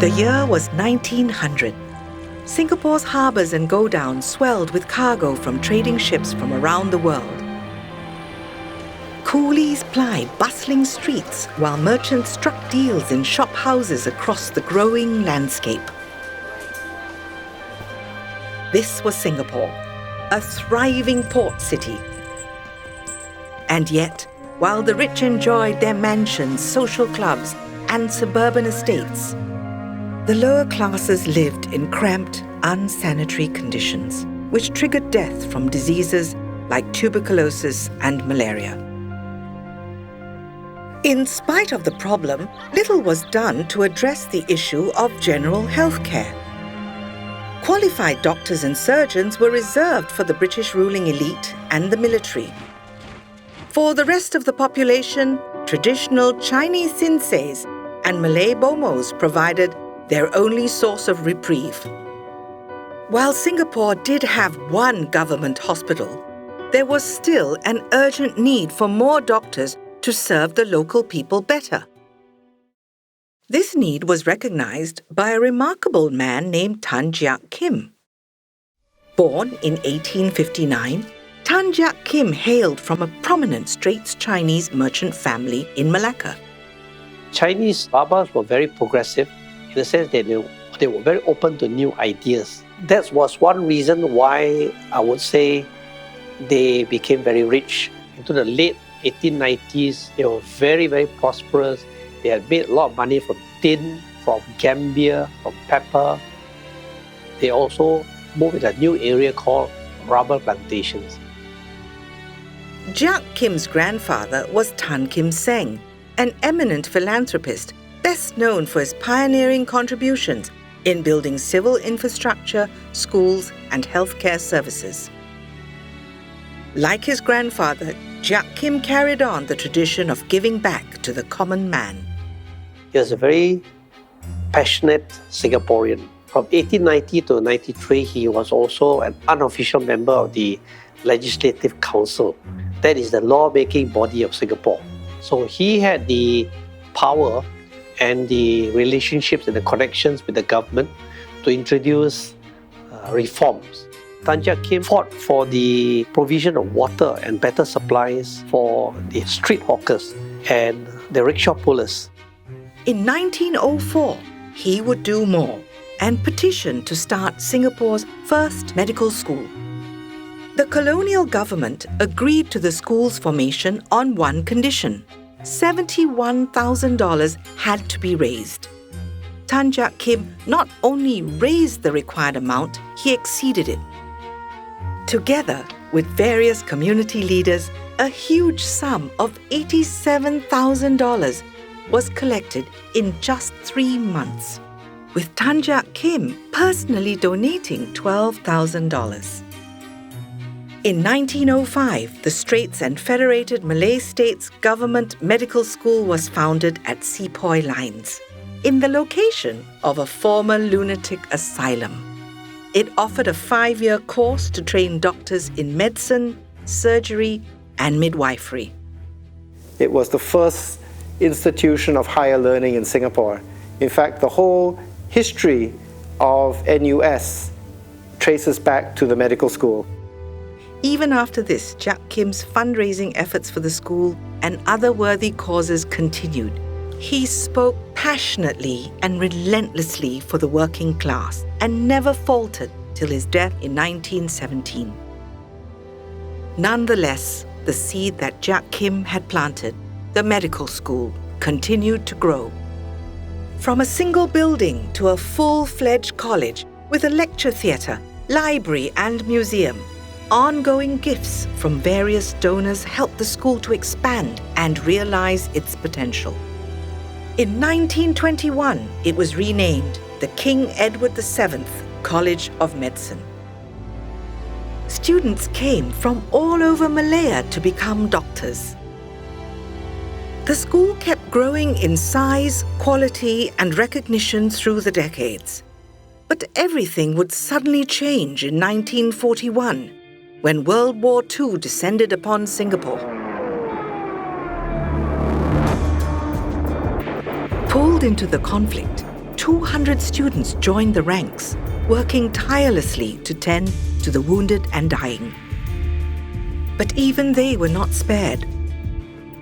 The year was 1900. Singapore's harbours and godowns swelled with cargo from trading ships from around the world. Coolies plied bustling streets while merchants struck deals in shop houses across the growing landscape. This was Singapore, a thriving port city. And yet, while the rich enjoyed their mansions, social clubs, and suburban estates, the lower classes lived in cramped, unsanitary conditions, which triggered death from diseases like tuberculosis and malaria. In spite of the problem, little was done to address the issue of general health care. Qualified doctors and surgeons were reserved for the British ruling elite and the military. For the rest of the population, traditional Chinese sinseis and Malay bomos provided their only source of reprieve. While Singapore did have one government hospital, there was still an urgent need for more doctors to serve the local people better. This need was recognized by a remarkable man named Tan Jiak Kim. Born in 1859, Tan Jiak Kim hailed from a prominent Straits Chinese merchant family in Malacca. Chinese barbers were very progressive in the sense that they were very open to new ideas. That was one reason why I would say they became very rich. Into the late 1890s, they were very, very prosperous. They had made a lot of money from tin, from gambia, from pepper. They also moved in a new area called rubber plantations. Jiak Kim's grandfather was Tan Kim Seng, an eminent philanthropist, best known for his pioneering contributions in building civil infrastructure, schools, and healthcare services. Like his grandfather, Jiak Kim carried on the tradition of giving back to the common man. He was a very passionate Singaporean. From 1890 to 93, he was also an unofficial member of the Legislative Council. That is the law-making body of Singapore. So he had the power and the relationships and the connections with the government to introduce reforms. Tan Jiak Kim fought for the provision of water and better supplies for the street hawkers and the rickshaw pullers. In 1904, he would do more and petition to start Singapore's first medical school. The colonial government agreed to the school's formation on one condition: $71,000 had to be raised. Tan Jiak Kim not only raised the required amount, he exceeded it. Together with various community leaders, a huge sum of $87,000 was collected in just 3 months, with Tan Jiak Kim personally donating $12,000. In 1905, the Straits and Federated Malay States Government Medical School was founded at Sepoy Lines, in the location of a former lunatic asylum. It offered a 5-year course to train doctors in medicine, surgery, and midwifery. It was the first institution of higher learning in Singapore. In fact, the whole history of NUS traces back to the medical school. Even after this, Jiak Kim's fundraising efforts for the school and other worthy causes continued. He spoke passionately and relentlessly for the working class and never faltered till his death in 1917. Nonetheless, the seed that Jiak Kim had planted, the medical school, continued to grow. From a single building to a full-fledged college with a lecture theatre, library and museum, ongoing gifts from various donors helped the school to expand and realize its potential. In 1921, it was renamed the King Edward VII College of Medicine. Students came from all over Malaya to become doctors. The school kept growing in size, quality, and recognition through the decades. But everything would suddenly change in 1941, when World War II descended upon Singapore. Pulled into the conflict, 200 students joined the ranks, working tirelessly to tend to the wounded and dying. But even they were not spared.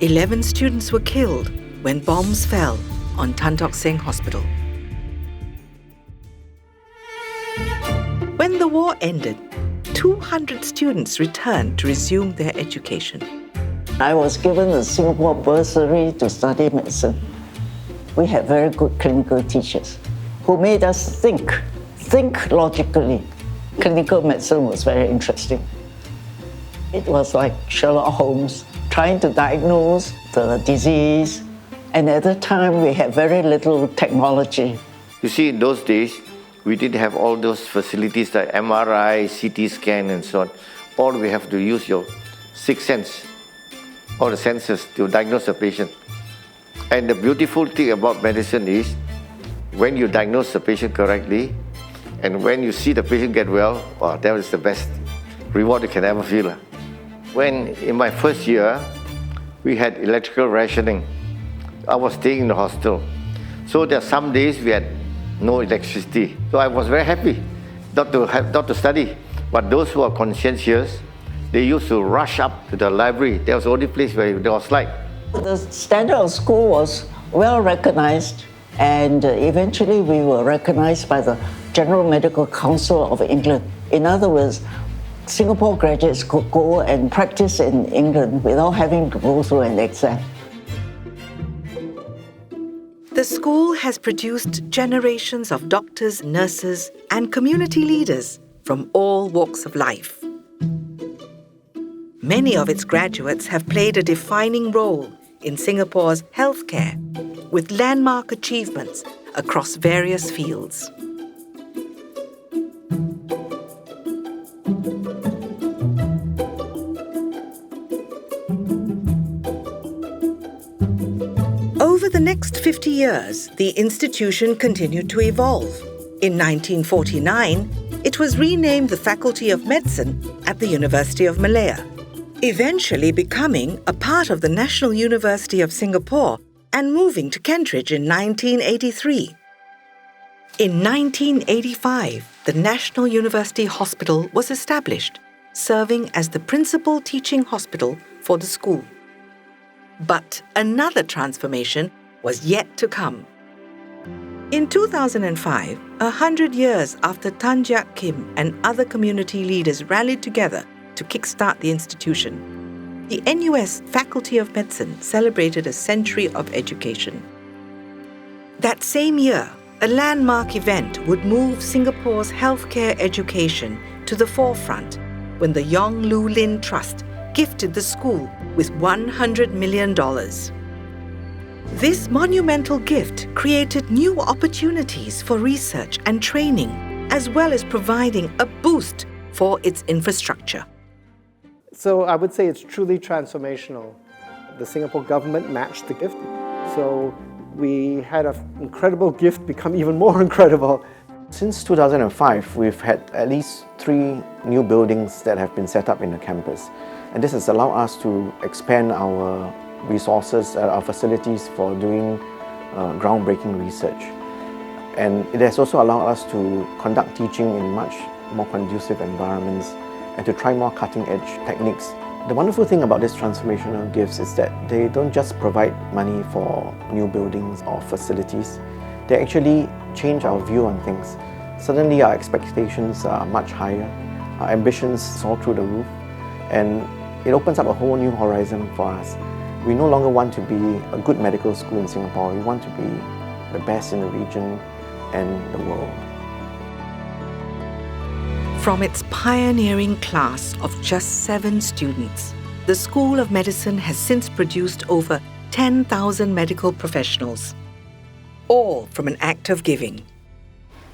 11 students were killed when bombs fell on Tan Tock Seng Hospital. When the war ended, 200 students returned to resume their education. I was given a Singapore bursary to study medicine. We had very good clinical teachers who made us think logically. Clinical medicine was very interesting. It was like Sherlock Holmes, trying to diagnose the disease. And at the time, we had very little technology. You see, in those days, we didn't have all those facilities like MRI, CT scan, and so on. All we have to use your sixth sense, all the senses to diagnose the patient. And the beautiful thing about medicine is, when you diagnose the patient correctly, and when you see the patient get well, wow, that is the best reward you can ever feel. When in my first year, we had electrical rationing. I was staying in the hostel. So there are some days we had no electricity. So I was very happy not to study. But those who are conscientious, they used to rush up to the library. That was the only place where there was light. The standard of school was well recognized, and eventually we were recognized by the General Medical Council of England. In other words, Singapore graduates could go and practice in England without having to go through an exam. The school has produced generations of doctors, nurses, and community leaders from all walks of life. Many of its graduates have played a defining role in Singapore's healthcare, with landmark achievements across various fields. Over the next 50 years, the institution continued to evolve. In 1949, it was renamed the Faculty of Medicine at the University of Malaya, eventually becoming a part of the National University of Singapore and moving to Kentridge in 1983. In 1985, the National University Hospital was established, serving as the principal teaching hospital for the school. But another transformation was yet to come. In 2005, 100 years after Tan Jiak Kim and other community leaders rallied together to kickstart the institution, the NUS Faculty of Medicine celebrated a century of education. That same year, a landmark event would move Singapore's healthcare education to the forefront when the Yong Lu Lin Trust gifted the school with $100 million. This monumental gift created new opportunities for research and training, as well as providing a boost for its infrastructure. So I would say it's truly transformational. The Singapore government matched the gift. So we had an incredible gift become even more incredible. Since 2005, we've had at least 3 new buildings that have been set up in the campus. And this has allowed us to expand our resources, our facilities for doing groundbreaking research. And it has also allowed us to conduct teaching in much more conducive environments and to try more cutting-edge techniques. The wonderful thing about these transformational gifts is that they don't just provide money for new buildings or facilities, they actually change our view on things. Suddenly our expectations are much higher, our ambitions soar through the roof, and it opens up a whole new horizon for us. We no longer want to be a good medical school in Singapore, we want to be the best in the region and the world. From its pioneering class of just 7 students, the School of Medicine has since produced over 10,000 medical professionals, all from an act of giving.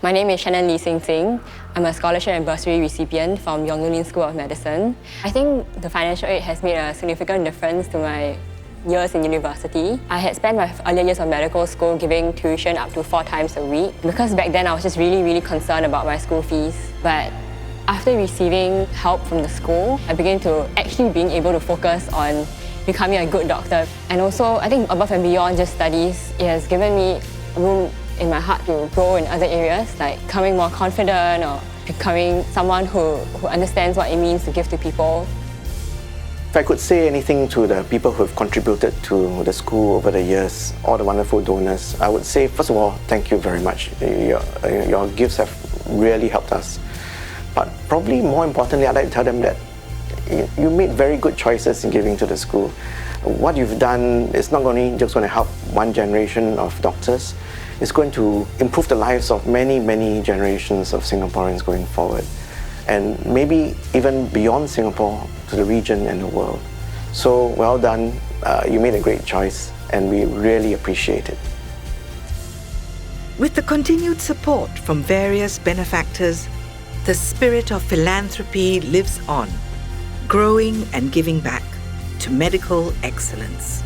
My name is Shannon Lee Sing Sing. I'm a scholarship and bursary recipient from Yong Lu Lin School of Medicine. I think the financial aid has made a significant difference to my years in university. I had spent my earlier years of medical school giving tuition up to 4 times a week because back then I was just really concerned about my school fees. But after receiving help from the school, I began to actually being able to focus on becoming a good doctor. And also, I think above and beyond just studies, it has given me room in my heart to grow in other areas, like becoming more confident or becoming someone who understands what it means to give to people. If I could say anything to the people who have contributed to the school over the years, all the wonderful donors, I would say, first of all, thank you very much. Your gifts have really helped us. But probably more importantly, I'd like to tell them that you made very good choices in giving to the school. What you've done is not only just going to help one generation of doctors, it's going to improve the lives of many, many generations of Singaporeans going forward. And maybe even beyond Singapore to the region and the world. So well done, you made a great choice and we really appreciate it. With the continued support from various benefactors, the spirit of philanthropy lives on, growing and giving back to medical excellence.